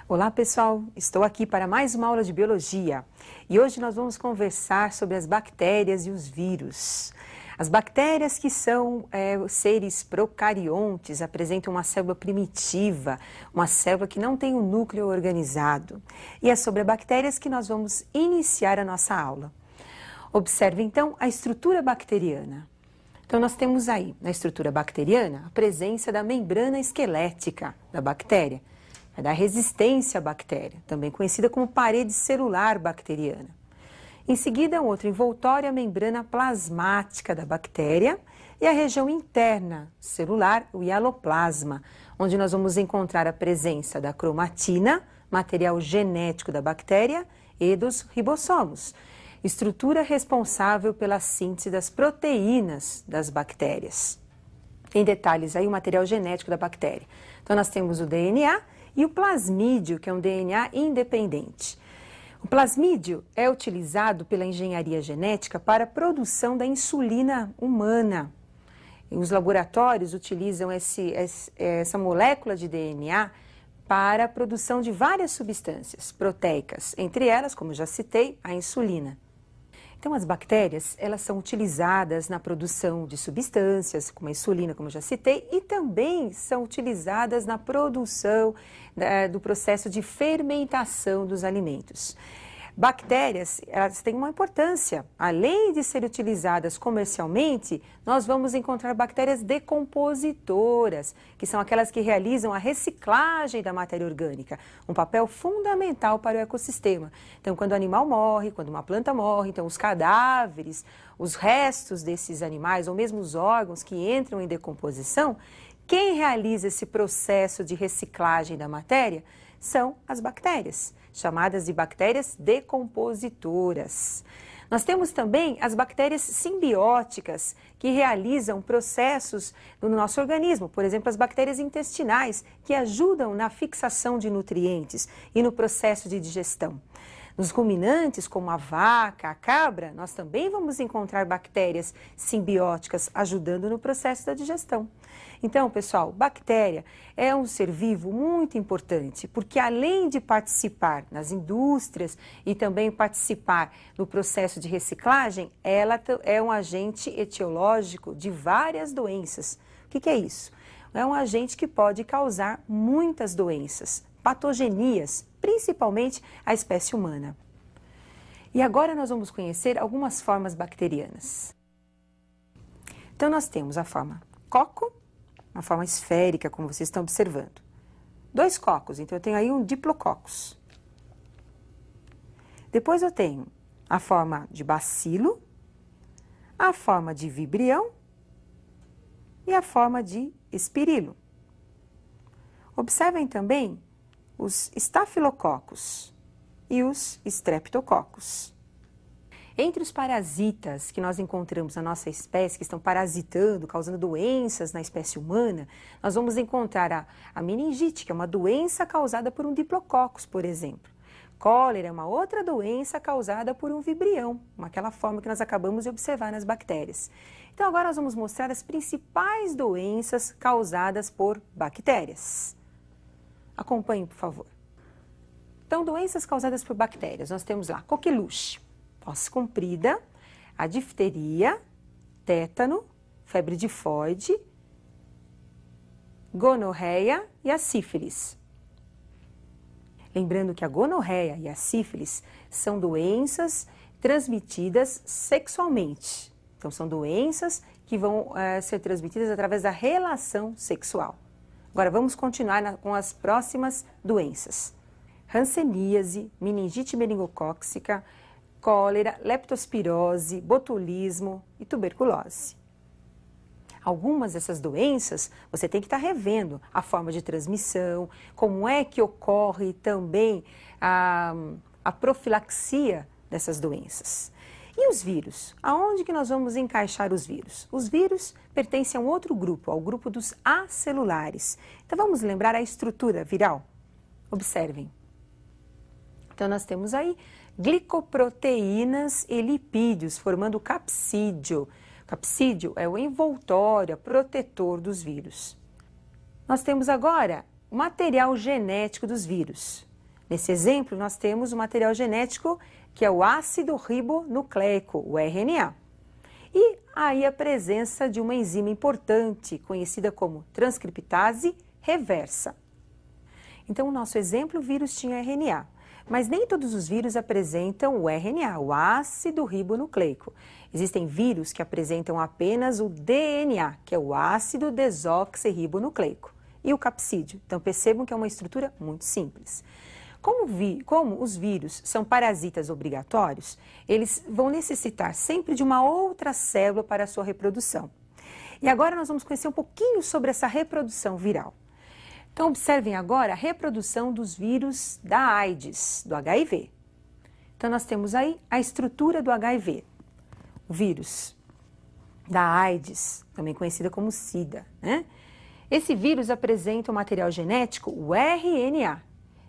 Olá pessoal, estou aqui para mais uma aula de biologia e hoje nós vamos conversar sobre as bactérias e os vírus. As bactérias, que são seres procariontes, apresentam uma célula primitiva, uma célula que não tem um núcleo organizado. E é sobre as bactérias que nós vamos iniciar a nossa aula. Observe então a estrutura bacteriana. Então nós temos aí na estrutura bacteriana a presença da membrana esquelética da bactéria, da resistência à bactéria, também conhecida como parede celular bacteriana. Em seguida, um outro envoltório, a membrana plasmática da bactéria e a região interna celular, o hialoplasma, onde nós vamos encontrar a presença da cromatina, material genético da bactéria, e dos ribossomos, estrutura responsável pela síntese das proteínas das bactérias. Em detalhes aí o material genético da bactéria. Então nós temos o DNA e o plasmídio, que é um DNA independente. O plasmídio é utilizado pela engenharia genética para a produção da insulina humana. E os laboratórios utilizam essa molécula de DNA para a produção de várias substâncias proteicas, entre elas, como já citei, a insulina. Então, as bactérias, elas são utilizadas na produção de substâncias, como a insulina, como eu já citei, e também são utilizadas na produção do processo de fermentação dos alimentos. Bactérias, elas têm uma importância. Além de serem utilizadas comercialmente, nós vamos encontrar bactérias decompositoras, que são aquelas que realizam a reciclagem da matéria orgânica, um papel fundamental para o ecossistema. Então, quando o animal morre, quando uma planta morre, então os cadáveres, os restos desses animais, ou mesmo os órgãos que entram em decomposição, quem realiza esse processo de reciclagem da matéria são as bactérias, chamadas de bactérias decompositoras. Nós temos também as bactérias simbióticas, que realizam processos no nosso organismo, por exemplo, as bactérias intestinais, que ajudam na fixação de nutrientes e no processo de digestão. Nos ruminantes, como a vaca, a cabra, nós também vamos encontrar bactérias simbióticas ajudando no processo da digestão. Então, pessoal, bactéria é um ser vivo muito importante, porque além de participar nas indústrias e também participar no processo de reciclagem, ela é um agente etiológico de várias doenças. O que é isso? É um agente que pode causar muitas doenças, patogenias, principalmente a espécie humana. E agora nós vamos conhecer algumas formas bacterianas. Então nós temos a forma coco, uma forma esférica, como vocês estão observando. 2 cocos, então eu tenho aí um diplococcus. Depois eu tenho a forma de bacilo, a forma de vibrião e a forma de espirilo. Observem também os estafilococcus e os streptococcus. Entre os parasitas que nós encontramos na nossa espécie, que estão parasitando, causando doenças na espécie humana, nós vamos encontrar a meningite, que é uma doença causada por um diplococcus, por exemplo. Cólera é uma outra doença causada por um vibrião, aquela forma que nós acabamos de observar nas bactérias. Então agora nós vamos mostrar as principais doenças causadas por bactérias. Acompanhe, por favor. Então, doenças causadas por bactérias, nós temos lá coqueluche, tosse comprida, a difteria, tétano, febre tifoide, gonorreia e a sífilis. Lembrando que a gonorreia e a sífilis são doenças transmitidas sexualmente. Então, são doenças que vão ser transmitidas através da relação sexual. Agora, vamos continuar com as próximas doenças. Hanseníase, meningite meningocócica, cólera, leptospirose, botulismo e tuberculose. Algumas dessas doenças, você tem que estar revendo a forma de transmissão, como é que ocorre também a profilaxia dessas doenças. E os vírus? Aonde que nós vamos encaixar os vírus? Os vírus pertencem a um outro grupo, ao grupo dos acelulares. Então vamos lembrar a estrutura viral? Observem. Então nós temos aí glicoproteínas e lipídios formando o capsídio. O capsídio é o envoltório, protetor dos vírus. Nós temos agora o material genético dos vírus. Nesse exemplo, nós temos o material genético que é o ácido ribonucleico, o RNA. E aí a presença de uma enzima importante, conhecida como transcriptase reversa. Então, o nosso exemplo, o vírus tinha RNA. Mas nem todos os vírus apresentam o RNA, o ácido ribonucleico. Existem vírus que apresentam apenas o DNA, que é o ácido desoxirribonucleico, e o capsídeo. Então, percebam que é uma estrutura muito simples. Como os vírus são parasitas obrigatórios, eles vão necessitar sempre de uma outra célula para a sua reprodução. E agora nós vamos conhecer um pouquinho sobre essa reprodução viral. Então, observem agora a reprodução dos vírus da AIDS, do HIV. Então, nós temos aí a estrutura do HIV. O vírus da AIDS, também conhecida como SIDA, né? Esse vírus apresenta o material genético, o RNA.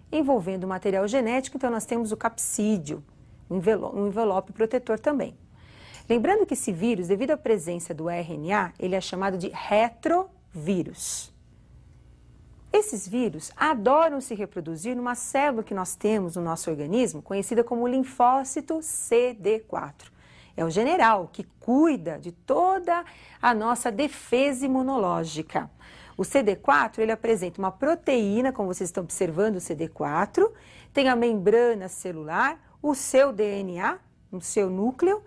Envolvendo o material genético, então, nós temos o capsídeo, um envelope protetor também. Lembrando que esse vírus, devido à presença do RNA, ele é chamado de retrovírus. Esses vírus adoram se reproduzir numa célula que nós temos no nosso organismo, conhecida como linfócito CD4. É o general que cuida de toda a nossa defesa imunológica. O CD4, ele apresenta uma proteína, como vocês estão observando o CD4, tem a membrana celular, o seu DNA, o seu núcleo.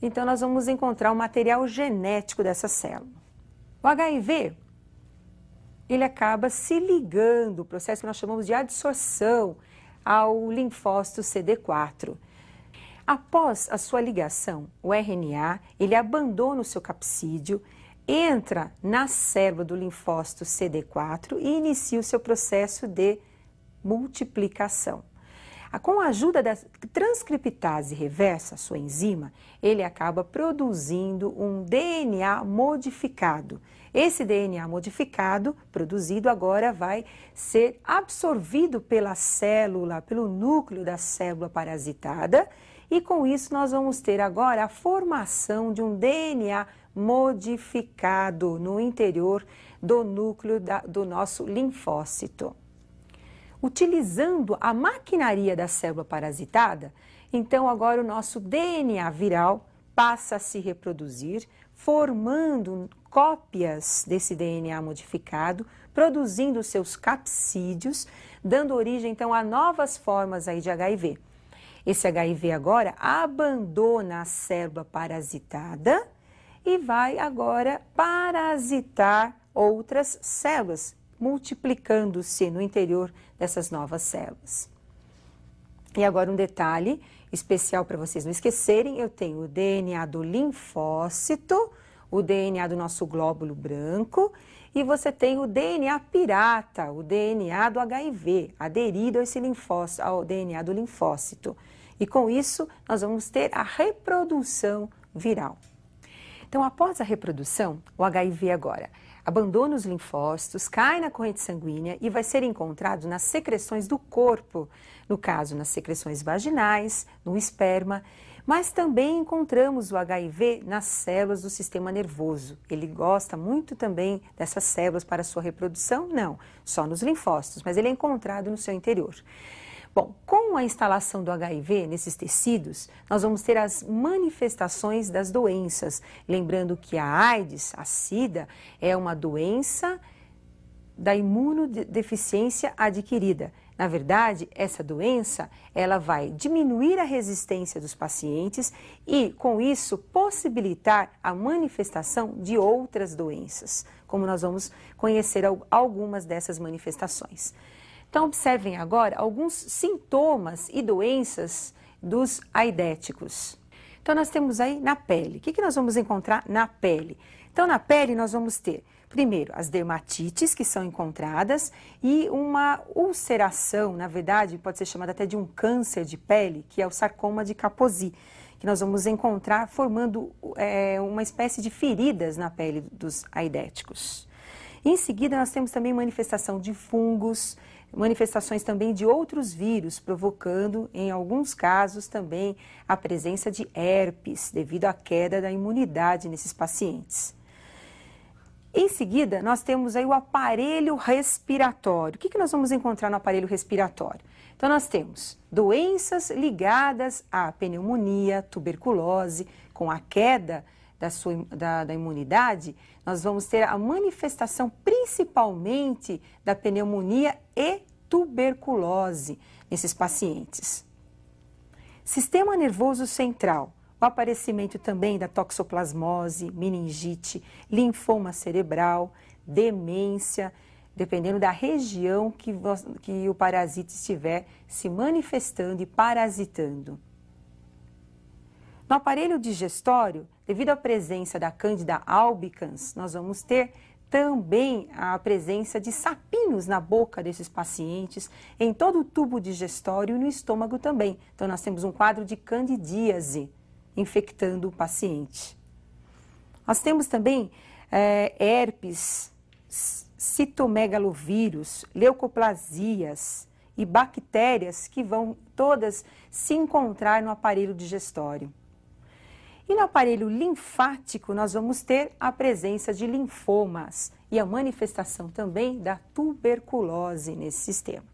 Então, nós vamos encontrar o material genético dessa célula. O HIV, ele acaba se ligando, o processo que nós chamamos de adsorção, ao linfócito CD4. Após a sua ligação, o RNA, ele abandona o seu capsídeo, entra na célula do linfócito CD4 e inicia o seu processo de multiplicação. Com a ajuda da transcriptase reversa, sua enzima, ele acaba produzindo um DNA modificado. Esse DNA modificado, produzido agora, vai ser absorvido pela célula, pelo núcleo da célula parasitada, e com isso nós vamos ter agora a formação de um DNA modificado no interior do núcleo do nosso linfócito. Utilizando a maquinaria da célula parasitada, então agora o nosso DNA viral passa a se reproduzir, formando cópias desse DNA modificado, produzindo seus capsídeos, dando origem então a novas formas aí de HIV. Esse HIV agora abandona a célula parasitada e vai agora parasitar outras células, multiplicando-se no interior dessas novas células. E agora um detalhe especial para vocês não esquecerem, eu tenho o DNA do linfócito, o DNA do nosso glóbulo branco, e você tem o DNA pirata, o DNA do HIV, aderido a esse linfócito, ao DNA do linfócito. E com isso, nós vamos ter a reprodução viral. Então, após a reprodução, o HIV agora abandona os linfócitos, cai na corrente sanguínea e vai ser encontrado nas secreções do corpo, no caso, nas secreções vaginais, no esperma, mas também encontramos o HIV nas células do sistema nervoso. Ele gosta muito também dessas células para sua reprodução? Não, só nos linfócitos, mas ele é encontrado no seu interior. Bom, com a instalação do HIV nesses tecidos, nós vamos ter as manifestações das doenças. Lembrando que a AIDS, a SIDA, é uma doença da imunodeficiência adquirida. Na verdade, essa doença, ela vai diminuir a resistência dos pacientes e, com isso, possibilitar a manifestação de outras doenças, como nós vamos conhecer algumas dessas manifestações. Então, observem agora alguns sintomas e doenças dos aidéticos. Então, nós temos aí na pele. O que nós vamos encontrar na pele? Então, na pele nós vamos ter, primeiro, as dermatites que são encontradas e uma ulceração, na verdade, pode ser chamada até de um câncer de pele, que é o sarcoma de Kaposi, que nós vamos encontrar formando uma espécie de feridas na pele dos aidéticos. Em seguida, nós temos também manifestação de fungos, manifestações também de outros vírus, provocando, em alguns casos, também a presença de herpes, devido à queda da imunidade nesses pacientes. Em seguida, nós temos aí o aparelho respiratório. O que nós vamos encontrar no aparelho respiratório? Então, nós temos doenças ligadas à pneumonia, tuberculose, com a queda da imunidade, nós vamos ter a manifestação principalmente da pneumonia e tuberculose nesses pacientes. Sistema nervoso central. O aparecimento também da toxoplasmose, meningite, linfoma cerebral, demência, dependendo da região que o parasita estiver se manifestando e parasitando. No aparelho digestório, devido à presença da Candida albicans, nós vamos ter também a presença de sapinhos na boca desses pacientes, em todo o tubo digestório e no estômago também. Então, nós temos um quadro de candidíase infectando o paciente. Nós temos também herpes, citomegalovírus, leucoplasias e bactérias que vão todas se encontrar no aparelho digestório. E no aparelho linfático, nós vamos ter a presença de linfomas e a manifestação também da tuberculose nesse sistema.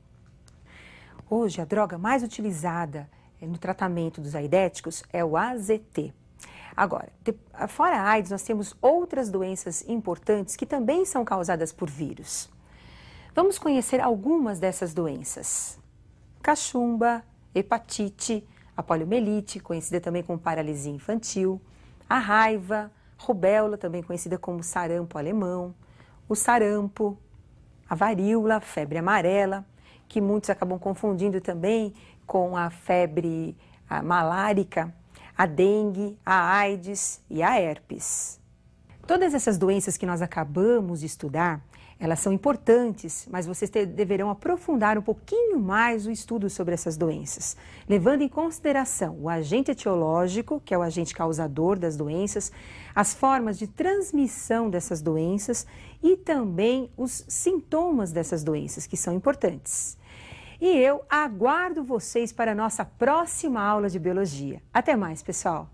Hoje, a droga mais utilizada no tratamento dos aidéticos é o AZT. Agora, fora a AIDS, nós temos outras doenças importantes que também são causadas por vírus. Vamos conhecer algumas dessas doenças. Cachumba, hepatite, a poliomielite, conhecida também como paralisia infantil, a raiva, rubéola, também conhecida como sarampo alemão, o sarampo, a varíola, febre amarela, que muitos acabam confundindo também com a febre malárica, a dengue, a AIDS e a herpes. Todas essas doenças que nós acabamos de estudar, elas são importantes, mas vocês deverão aprofundar um pouquinho mais o estudo sobre essas doenças, levando em consideração o agente etiológico, que é o agente causador das doenças, as formas de transmissão dessas doenças e também os sintomas dessas doenças, que são importantes. E eu aguardo vocês para a nossa próxima aula de biologia. Até mais, pessoal!